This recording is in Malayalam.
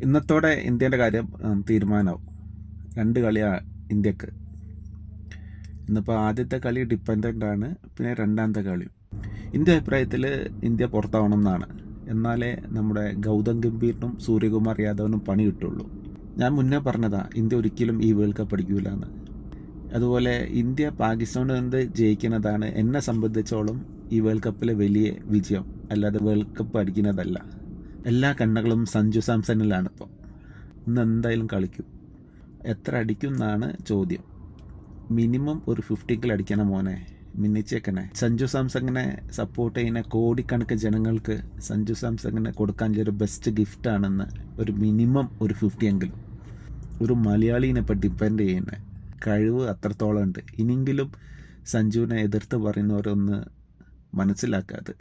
ഇന്നത്തോടെ ഇന്ത്യൻ്റെ കാര്യം തീരുമാനമാവും. 2 കളിയാണ് ഇന്ത്യക്ക്. ഇന്നിപ്പോൾ ആദ്യത്തെ കളി ഡിപ്പെൻഡൻ്റ് ആണ്, പിന്നെ രണ്ടാമത്തെ കളി. എൻ്റെ അഭിപ്രായത്തിൽ ഇന്ത്യ പുറത്താവണം എന്നാണ്. എന്നാലേ നമ്മുടെ ഗൗതം ഗംഭീറിനും സൂര്യകുമാർ യാദവിനും പണി കിട്ടുള്ളൂ. ഞാൻ മുന്നേ പറഞ്ഞതാ ഇന്ത്യ ഒരിക്കലും ഈ വേൾഡ് കപ്പ് അടിക്കില്ല എന്ന്. അതുപോലെ ഇന്ത്യ പാകിസ്ഥാനോട് ജയിക്കുന്നതാണ് എന്നെ സംബന്ധിച്ചോളം ഈ വേൾഡ് കപ്പിലെ വലിയ വിജയം, അല്ലാതെ വേൾഡ് കപ്പ് അടിക്കുന്നതല്ല. എല്ലാ കണ്ണുകളും സഞ്ജു സാംസണിലാണ്. ഇപ്പോൾ ഇന്ന് എന്തായാലും കളിക്കും. എത്ര അടിക്കും എന്നാണ് ചോദ്യം. മിനിമം ഒരു 50 അടിക്കണം മോനെ, മിന്നിച്ചേക്കണേ. സഞ്ജു സാംസങ്ങിനെ സപ്പോർട്ട് ചെയ്യുന്ന കോടിക്കണക്കിന് ജനങ്ങൾക്ക് സഞ്ജു സാംസങ്ങിനെ കൊടുക്കാനുള്ളൊരു ബെസ്റ്റ് ഗിഫ്റ്റാണെന്ന് ഒരു മിനിമം ഒരു 50 എങ്കിലും. ഒരു മലയാളീനെ ഇപ്പോൾ ഡിപ്പെൻഡ് ചെയ്യുന്ന കഴിവ് അത്രത്തോളം ഉണ്ട്. ഇനിയെങ്കിലും സഞ്ജുവിനെ എതിർത്ത് പറയുന്നവരൊന്ന് മനസ്സിലാക്കാതെ